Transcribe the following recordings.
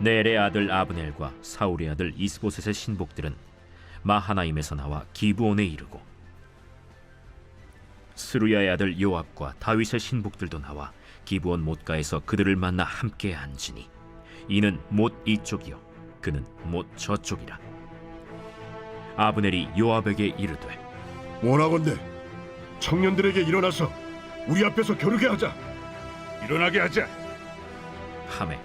넬의 아들 아브넬과 사울의 아들 이스보셋의 신복들은 마하나임에서 나와 기브온에 이르고, 스루야의 아들 요압과 다윗의 신복들도 나와 기브온 못가에서 그들을 만나 함께 앉으니 이는 못 이쪽이요 그는 못 저쪽이라. 아브넬이 요압에게 이르되, 원하건대 청년들에게 일어나서 우리 앞에서 겨루게 하자. 일어나게 하자. 하매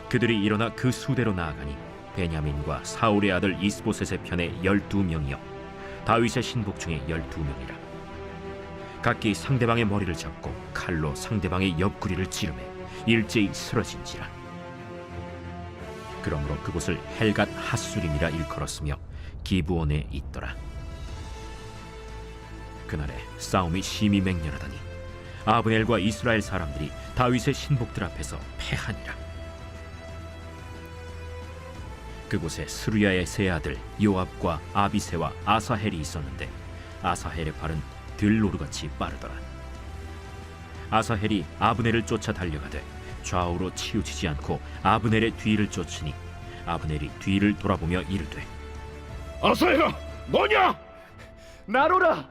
그들이 일어나 그 수대로 나아가니 베냐민과 사울의 아들 이스보셋의 편에 12명이요 다윗의 신복 중에 12명이라. 각기 상대방의 머리를 잡고 칼로 상대방의 옆구리를 찌르매 일제히 쓰러진지라. 그러므로 그곳을 헬갓 핫수림이라 일컬었으며 기브온에 있더라. 그날에 싸움이 심히 맹렬하더니 아브넬과 이스라엘 사람들이 다윗의 신복들 앞에서 패하니라. 그곳에 스루야의 세 아들 요압과 아비새와 아사헬이 있었는데 아사헬의 팔은 들노루같이 빠르더라. 아사헬이 아브넬을 쫓아 달려가되 좌우로 치우치지 않고 아브넬의 뒤를 쫓으니 아브넬이 뒤를 돌아보며 이르되, 아사헬아, 너냐? 나로라.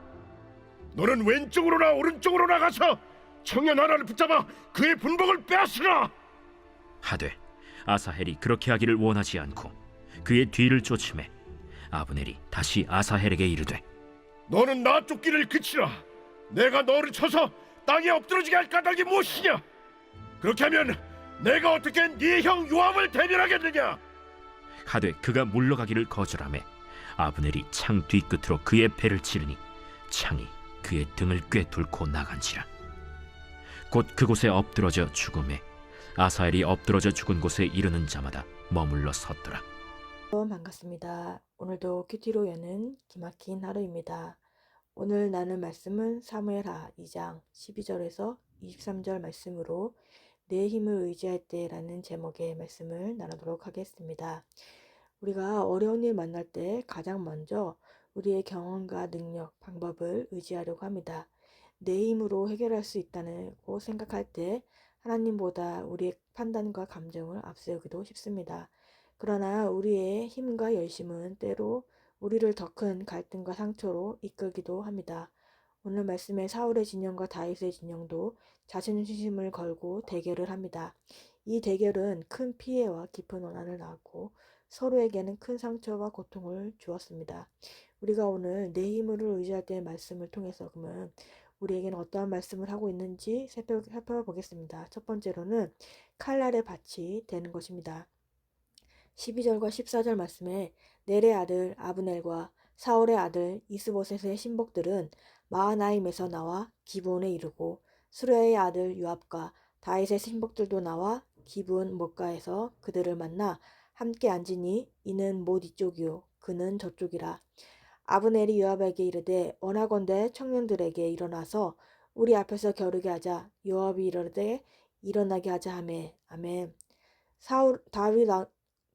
너는 왼쪽으로나 오른쪽으로 나가서 청년 하나를 붙잡아 그의 분복을 빼앗으라. 하되 아사헬이 그렇게 하기를 원하지 않고 그의 뒤를 쫓음에 아브넬이 다시 아사헬에게 이르되, 너는 나 쫓기를 그치라. 내가 너를 쳐서 땅에 엎드러지게 할 까닭이 무엇이냐? 그렇게 하면 내가 어떻게 네 형 요압을 대변하겠느냐? 하되 그가 물러가기를 거절하매 아브넬이 창 뒤끝으로 그의 배를 찌르니 창이 그의 등을 꿰뚫고 나간지라. 곧 그곳에 엎드러져 죽음에 아사헬이 엎드러져 죽은 곳에 이르는 자마다 머물러 섰더라. 반갑습니다. 오늘도 큐티로 여는 기막힌 하루입니다. 오늘 나눌 말씀은 사무엘하 2장 12절에서 23절 말씀으로 내 힘을 의지할 때라는 제목의 말씀을 나누도록 하겠습니다. 우리가 어려운 일 만날 때 가장 먼저 우리의 경험과 능력, 방법을 의지하려고 합니다. 내 힘으로 해결할 수 있다고 생각할 때 하나님보다 우리의 판단과 감정을 앞세우기도 쉽습니다. 그러나 우리의 힘과 열심은 때로 우리를 더 큰 갈등과 상처로 이끌기도 합니다. 오늘 말씀의 사울의 진영과 다윗의 진영도 자존심을 걸고 대결을 합니다. 이 대결은 큰 피해와 깊은 원한을 낳았고 서로에게는 큰 상처와 고통을 주었습니다. 우리가 오늘 내 힘으로 의지할 때의 말씀을 통해서 그러면 우리에게는 어떠한 말씀을 하고 있는지 살펴보겠습니다. 첫 번째로는 칼날의 밭이 되는 것입니다. 12절과 14절 말씀에 넬의 아들 아브넬과 사울의 아들 이스보셋의 신복들은 마하나임에서 나와 기브온에 이르고 스루야의 아들 요압과 다윗의 신복들도 나와 기브온 못가에서 그들을 만나 함께 앉으니 이는 못 이쪽이요 그는 저쪽이라. 아브넬이 요압에게 이르되 원하건대 청년들에게 일어나서 우리 앞에서 겨루게 하자. 요압이 이르되 일어나게 하자 하매. 아멘.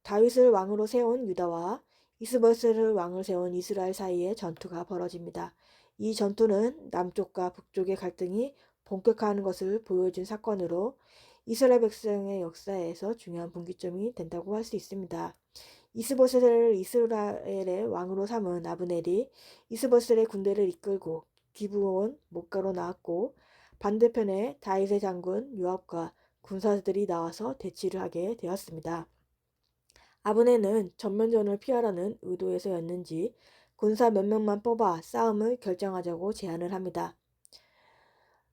다윗을 왕으로 세운 유다와 이스보셋을 왕을 세운 이스라엘 사이에 전투가 벌어집니다. 이 전투는 남쪽과 북쪽의 갈등이 본격화하는 것을 보여준 사건으로 이스라엘 백성의 역사에서 중요한 분기점이 된다고 할 수 있습니다. 이스보셋을 이스라엘의 왕으로 삼은 아브넬이 이스보셋의 군대를 이끌고 기브온 못가로 나왔고 반대편에 다윗의 장군 요압과 군사들이 나와서 대치를 하게 되었습니다. 아브넬은 전면전을 피하라는 의도에서였는지 군사 몇 명만 뽑아 싸움을 결정하자고 제안을 합니다.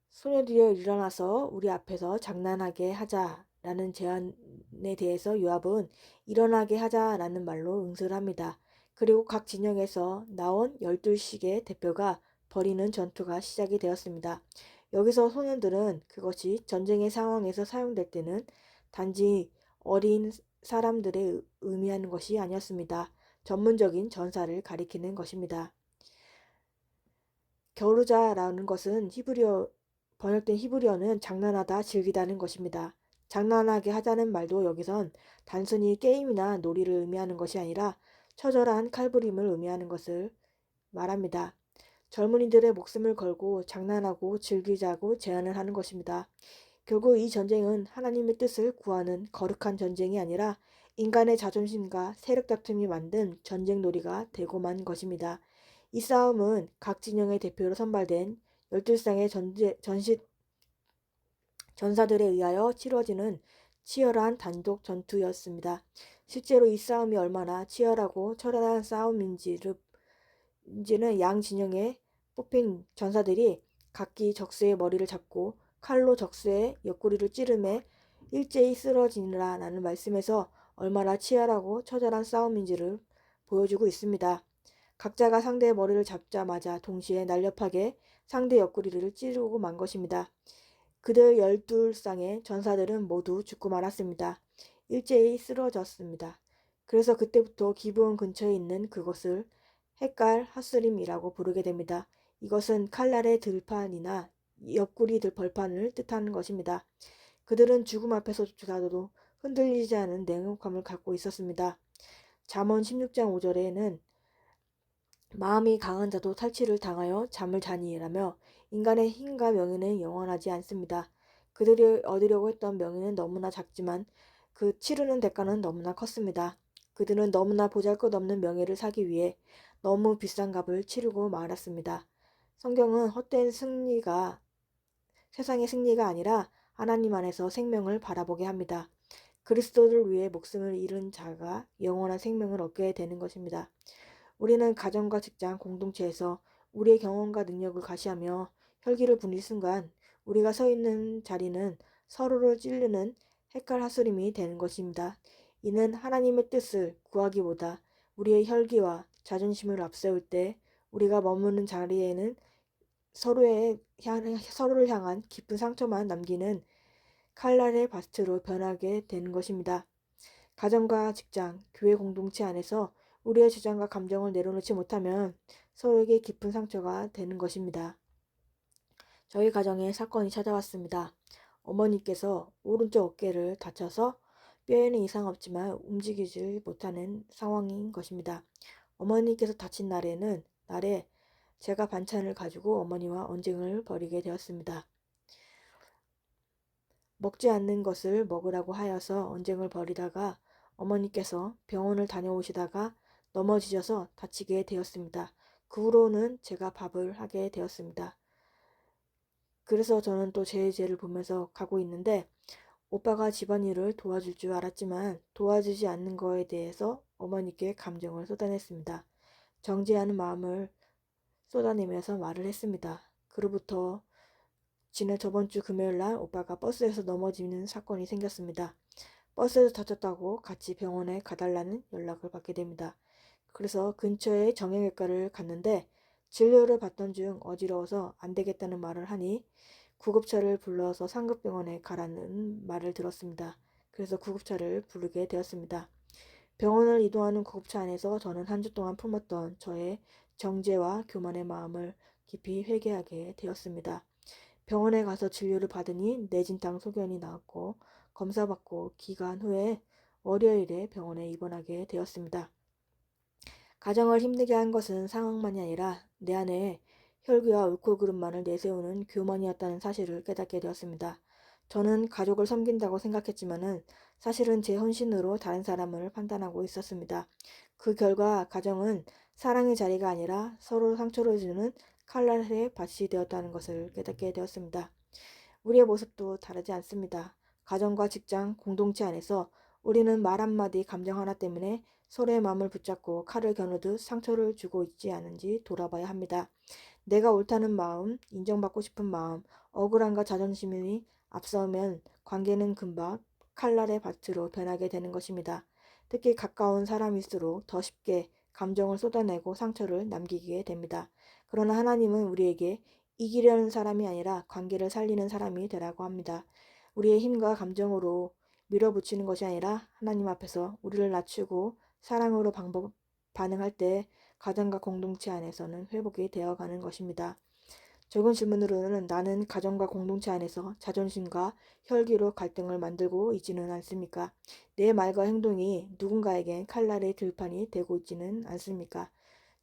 소녀들이 일어나서 우리 앞에서 장난하게 하자라는 제안에 대해서 요압은 일어나게 하자라는 말로 응수를 합니다. 그리고 각 진영에서 나온 12씩의 대표가 벌이는 전투가 시작이 되었습니다. 여기서 소년들은 그것이 전쟁의 상황에서 사용될 때는 단지 어린 사람들의 의미하는 것이 아니었습니다. 전문적인 전사를 가리키는 것입니다. 겨루자라는 것은 번역된 히브리어는 장난하다, 즐기다는 것입니다. 장난하게 하자는 말도 여기선 단순히 게임이나 놀이를 의미하는 것이 아니라 처절한 칼부림을 의미하는 것을 말합니다. 젊은이들의 목숨을 걸고 장난하고 즐기자고 제안을 하는 것입니다. 결국 이 전쟁은 하나님의 뜻을 구하는 거룩한 전쟁이 아니라 인간의 자존심과 세력 다툼이 만든 전쟁놀이가 되고만 것입니다. 이 싸움은 각 진영의 대표로 선발된 12쌍의 전사들에 의하여 치러지는 치열한 단독 전투였습니다. 실제로 이 싸움이 얼마나 치열하고 처절한 싸움인지는 양 진영에 뽑힌 전사들이 각기 적수의 머리를 잡고 칼로 적수의 옆구리를 찌르매 일제히 쓰러지니라 라는 말씀에서 얼마나 치열하고 처절한 싸움인지를 보여주고 있습니다. 각자가 상대의 머리를 잡자마자 동시에 날렵하게 상대 옆구리를 찌르고 만 것입니다. 그들 12쌍의 전사들은 모두 죽고 말았습니다. 일제히 쓰러졌습니다. 그래서 그때부터 기브온 근처에 있는 그곳을 헷갈 하스림이라고 부르게 됩니다. 이것은 칼날의 들판이나 옆구리 벌판을 뜻하는 것입니다. 그들은 죽음 앞에서조차도 흔들리지 않은 냉혹함을 갖고 있었습니다. 잠언 16장 5절에는 마음이 강한 자도 탈취를 당하여 잠을 자니라며 인간의 힘과 명예는 영원하지 않습니다. 그들이 얻으려고 했던 명예는 너무나 작지만 그 치르는 대가는 너무나 컸습니다. 그들은 너무나 보잘것없는 명예를 사기 위해 너무 비싼 값을 치르고 말았습니다. 성경은 헛된 세상의 승리가 아니라 하나님 안에서 생명을 바라보게 합니다. 그리스도를 위해 목숨을 잃은 자가 영원한 생명을 얻게 되는 것입니다. 우리는 가정과 직장, 공동체에서 우리의 경험과 능력을 과시하며 혈기를 부릴 순간 우리가 서 있는 자리는 서로를 찌르는 헷갈 하스림이 되는 것입니다. 이는 하나님의 뜻을 구하기보다 우리의 혈기와 자존심을 앞세울 때 우리가 머무는 자리에는 서로를 향한 깊은 상처만 남기는 칼날의 밭으로 변하게 되는 것입니다. 가정과 직장, 교회 공동체 안에서 우리의 주장과 감정을 내려놓지 못하면 서로에게 깊은 상처가 되는 것입니다. 저희 가정에 사건이 찾아왔습니다. 어머니께서 오른쪽 어깨를 다쳐서 뼈에는 이상 없지만 움직이질 못하는 상황인 것입니다. 어머니께서 다친 날에 제가 반찬을 가지고 어머니와 언쟁을 벌이게 되었습니다. 먹지 않는 것을 먹으라고 하여서 언쟁을 벌이다가 어머니께서 병원을 다녀오시다가 넘어지셔서 다치게 되었습니다. 그 후로는 제가 밥을 하게 되었습니다. 그래서 저는 또 제 죄를 보면서 가고 있는데 오빠가 집안일을 도와줄 줄 알았지만 도와주지 않는 거에 대해서 어머니께 감정을 쏟아냈습니다. 정죄하는 마음을 쏟아내면서 말을 했습니다. 그로부터 지난 저번 주 금요일 날 오빠가 버스에서 넘어지는 사건이 생겼습니다. 버스에서 다쳤다고 같이 병원에 가달라는 연락을 받게 됩니다. 그래서 근처에 정형외과를 갔는데 진료를 받던 중 어지러워서 안 되겠다는 말을 하니 구급차를 불러서 상급병원에 가라는 말을 들었습니다. 그래서 구급차를 부르게 되었습니다. 병원을 이동하는 구급차 안에서 저는 한 주 동안 품었던 저의 정죄와 교만의 마음을 깊이 회개하게 되었습니다. 병원에 가서 진료를 받으니 뇌진탕 소견이 나왔고 검사받고 기간 후에 월요일에 병원에 입원하게 되었습니다. 가정을 힘들게 한 것은 상황만이 아니라 내 안에 혈기와 옳고 그름만을 내세우는 교만이었다는 사실을 깨닫게 되었습니다. 저는 가족을 섬긴다고 생각했지만은 사실은 제 헌신으로 다른 사람을 판단하고 있었습니다. 그 결과 가정은 사랑의 자리가 아니라 서로 상처를 주는 칼날의 밭이 되었다는 것을 깨닫게 되었습니다. 우리의 모습도 다르지 않습니다. 가정과 직장, 공동체 안에서 우리는 말 한마디, 감정 하나 때문에 서로의 마음을 붙잡고 칼을 겨누듯 상처를 주고 있지 않은지 돌아봐야 합니다. 내가 옳다는 마음, 인정받고 싶은 마음, 억울함과 자존심이 앞서면 관계는 금방 칼날의 밭으로 변하게 되는 것입니다. 특히 가까운 사람일수록 더 쉽게 감정을 쏟아내고 상처를 남기게 됩니다. 그러나 하나님은 우리에게 이기려는 사람이 아니라 관계를 살리는 사람이 되라고 합니다. 우리의 힘과 감정으로 밀어붙이는 것이 아니라 하나님 앞에서 우리를 낮추고 사랑으로 반응할 때 가정과 공동체 안에서는 회복이 되어가는 것입니다. 적은 질문으로는 나는 가정과 공동체 안에서 자존심과 혈기로 갈등을 만들고 있지는 않습니까? 내 말과 행동이 누군가에겐 칼날의 들판이 되고 있지는 않습니까?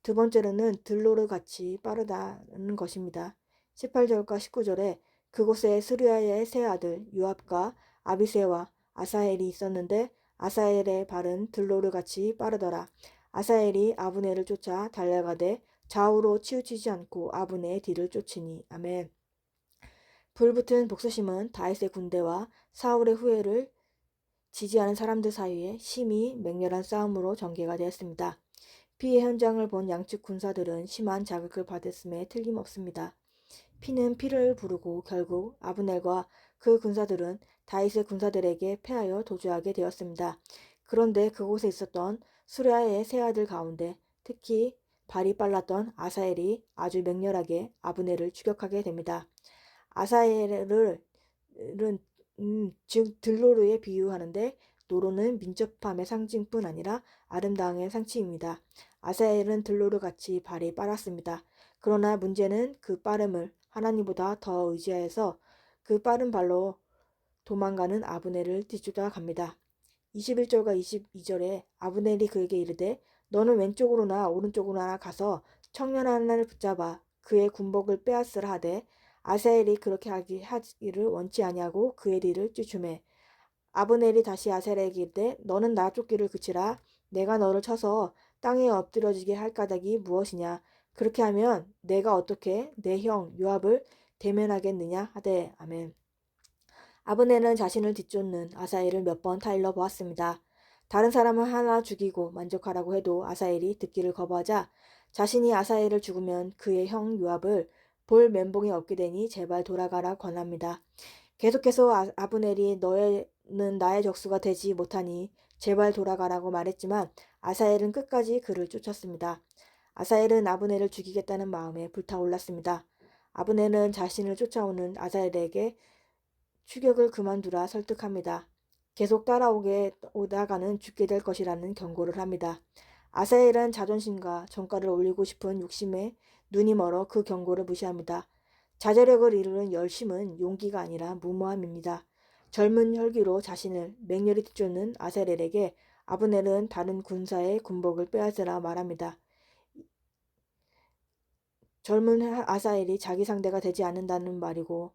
두 번째로는 들로르 같이 빠르다는 것입니다. 18절과 19절에 그곳에 스루야의 세 아들 요압과 아비새와 아사엘이 있었는데 아사엘의 발은 들로르같이 빠르더라. 아사엘이 아브넬을 쫓아 달려가되 좌우로 치우치지 않고 아브넬의 뒤를 쫓으니. 아멘. 불붙은 복수심은 다윗의 군대와 사울의 후예를 지지하는 사람들 사이에 심히 맹렬한 싸움으로 전개가 되었습니다. 피해 현장을 본 양측 군사들은 심한 자극을 받았음에 틀림없습니다. 피는 피를 부르고 결국 아브넬과 그 군사들은 다윗의 군사들에게 패하여 도주하게 되었습니다. 그런데 그곳에 있었던 수레아의 세 아들 가운데 특히 발이 빨랐던 아사엘이 아주 맹렬하게 아브넬을 추격하게 됩니다. 아사엘을 즉 들로르에 비유하는데 노로는 민첩함의 상징뿐 아니라 아름다움의 상징입니다. 아사엘은 들로르같이 발이 빠랐습니다. 그러나 문제는 그 빠름을 하나님보다 더 의지하여서 그 빠른 발로 도망가는 아브넬을 뒤쫓아갑니다. 21절과 22절에 아브넬이 그에게 이르되 너는 왼쪽으로나 오른쪽으로나 가서 청년 하나를 붙잡아 그의 군복을 빼앗으라 하되 아사엘이 그렇게 하기를 원치 아니하고 그의 뒤를 쫓으매 아브넬이 다시 아사엘에게 이르되 너는 나 쫓기를 그치라. 내가 너를 쳐서 땅에 엎드러지게 할 까닭이 무엇이냐. 그렇게 하면 내가 어떻게 내 형 요압을 대면하겠느냐 하되. 아멘. 아브넬은 자신을 뒤쫓는 아사엘을 몇 번 타일러 보았습니다. 다른 사람을 하나 죽이고 만족하라고 해도 아사엘이 듣기를 거부하자 자신이 아사엘을 죽으면 그의 형 요압을 볼 면봉이 없게 되니 제발 돌아가라 권합니다. 계속해서 아브넬이 너는 나의 적수가 되지 못하니 제발 돌아가라고 말했지만 아사엘은 끝까지 그를 쫓았습니다. 아사엘은 아브넬을 죽이겠다는 마음에 불타올랐습니다. 아브넬은 자신을 쫓아오는 아사엘에게 추격을 그만두라 설득합니다. 계속 오다가는 죽게 될 것이라는 경고를 합니다. 아사엘은 자존심과 정가를 올리고 싶은 욕심에 눈이 멀어 그 경고를 무시합니다. 자제력을 이루는 열심은 용기가 아니라 무모함입니다. 젊은 혈기로 자신을 맹렬히 뒤쫓는 아사엘에게 아브넬은 다른 군사의 군복을 빼앗으라 말합니다. 젊은 아사엘이 자기 상대가 되지 않는다는 말이고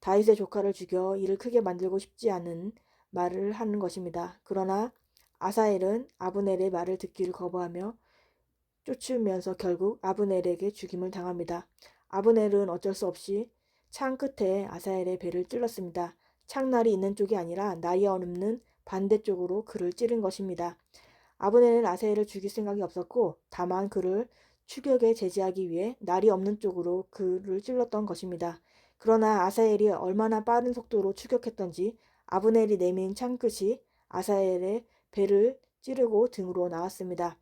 다윗의 조카를 죽여 일을 크게 만들고 싶지 않은 말을 하는 것입니다. 그러나 아사엘은 아브넬의 말을 듣기를 거부하며 쫓으면서 결국 아브넬에게 죽임을 당합니다. 아브넬은 어쩔 수 없이 창 끝에 아사엘의 배를 찔렀습니다. 창날이 있는 쪽이 아니라 날이 없는 반대쪽으로 그를 찌른 것입니다. 아브넬은 아사엘을 죽일 생각이 없었고 다만 그를 추격에 제지하기 위해 날이 없는 쪽으로 그를 찔렀던 것입니다. 그러나 아사엘이 얼마나 빠른 속도로 추격했던지 아브넬이 내민 창끝이 아사엘의 배를 찌르고 등으로 나왔습니다.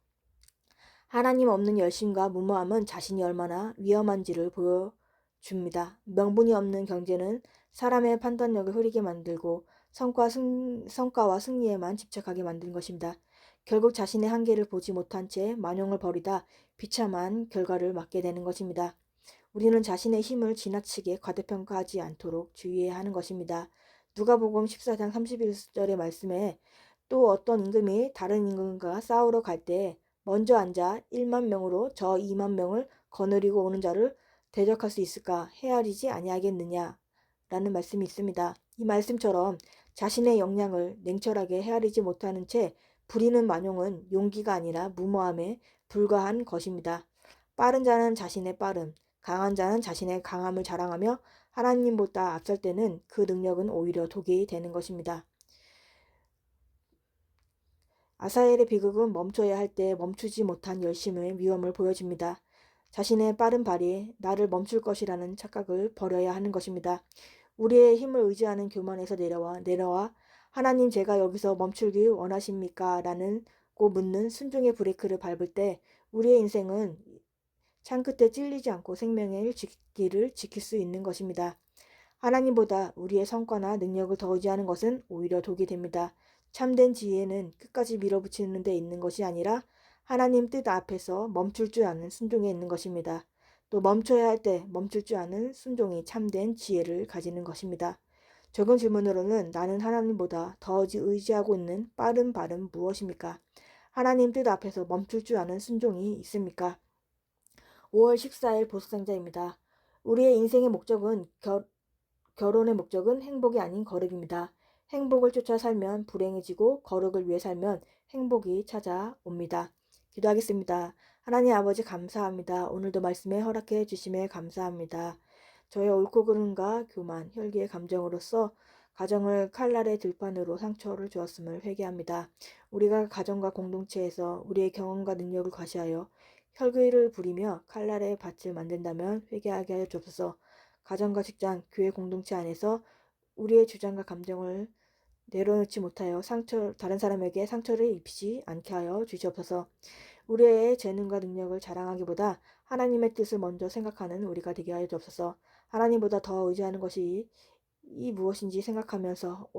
하나님 없는 열심과 무모함은 자신이 얼마나 위험한지를 보여줍니다. 명분이 없는 경제는 사람의 판단력을 흐리게 만들고 성과와 승리에만 집착하게 만든 것입니다. 결국 자신의 한계를 보지 못한 채 만용을 버리다 비참한 결과를 맞게 되는 것입니다. 우리는 자신의 힘을 지나치게 과대평가하지 않도록 주의해야 하는 것입니다. 누가복음 14장 31절의 말씀에 또 어떤 임금이 다른 임금과 싸우러 갈 때 먼저 앉아 1만 명으로 저 2만 명을 거느리고 오는 자를 대적할 수 있을까 헤아리지 아니하겠느냐 라는 말씀이 있습니다. 이 말씀처럼 자신의 역량을 냉철하게 헤아리지 못하는 채 부리는 만용은 용기가 아니라 무모함에 불과한 것입니다. 빠른 자는 자신의 빠름, 강한 자는 자신의 강함을 자랑하며 하나님보다 앞설 때는 그 능력은 오히려 독이 되는 것입니다. 아사엘의 비극은 멈춰야 할 때 멈추지 못한 열심의 위험을 보여줍니다. 자신의 빠른 발이 나를 멈출 것이라는 착각을 버려야 하는 것입니다. 우리의 힘을 의지하는 교만에서 내려와 하나님 제가 여기서 멈추길 원하십니까? 라고 묻는 순종의 브레이크를 밟을 때 우리의 인생은 창끝에 찔리지 않고 생명의 길을 지킬 수 있는 것입니다. 하나님보다 우리의 성과나 능력을 더 의지하는 것은 오히려 독이 됩니다. 참된 지혜는 끝까지 밀어붙이는 데 있는 것이 아니라 하나님 뜻 앞에서 멈출 줄 아는 순종에 있는 것입니다. 또 멈춰야 할 때 멈출 줄 아는 순종이 참된 지혜를 가지는 것입니다. 적은 질문으로는 나는 하나님보다 더 의지하고 있는 빠른 발은 무엇입니까? 하나님 뜻 앞에서 멈출 줄 아는 순종이 있습니까? 5월 14일 보석상자입니다. 우리의 인생의 목적은 결혼의 목적은 행복이 아닌 거룩입니다. 행복을 쫓아 살면 불행해지고 거룩을 위해 살면 행복이 찾아옵니다. 기도하겠습니다. 하나님 아버지 감사합니다. 오늘도 말씀에 허락해 주심에 감사합니다. 저의 옳고 그름과 교만, 혈기의 감정으로서 가정을 칼날의 들판으로 상처를 주었음을 회개합니다. 우리가 가정과 공동체에서 우리의 경험과 능력을 과시하여 혈기를 부리며 칼날의 밭을 만든다면 회개하게 하여 주옵소서. 가정과 직장, 교회 공동체 안에서 우리의 주장과 감정을 내려놓지 못하여 다른 사람에게 상처를 입히지 않게 하여 주시옵소서. 우리의 재능과 능력을 자랑하기보다 하나님의 뜻을 먼저 생각하는 우리가 되게 하여 주옵소서. 하나님보다 더 의지하는 것이 무엇인지 생각하면서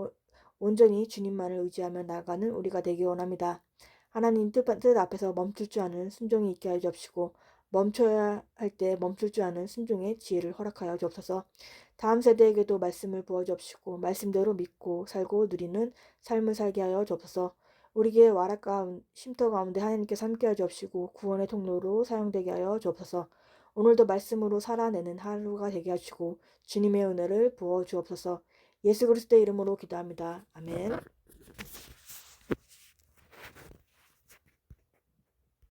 온전히 주님만을 의지하며 나아가는 우리가 되기 원합니다. 하나님 뜻 앞에서 멈출 줄 아는 순종이 있게 하여 주옵시고 멈춰야 할 때 멈출 줄 아는 순종의 지혜를 허락하여 주옵소서. 다음 세대에게도 말씀을 부어 주옵시고 말씀대로 믿고 살고 누리는 삶을 살게 하여 주옵소서. 우리에게 와락 쉼터 가운데 하나님께서 함께하여 주옵시고 구원의 통로로 사용되게 하여 주옵소서. 오늘도 말씀으로 살아내는 하루가 되게 하시고 주님의 은혜를 부어 주옵소서. 예수 그리스도의 이름으로 기도합니다. 아멘.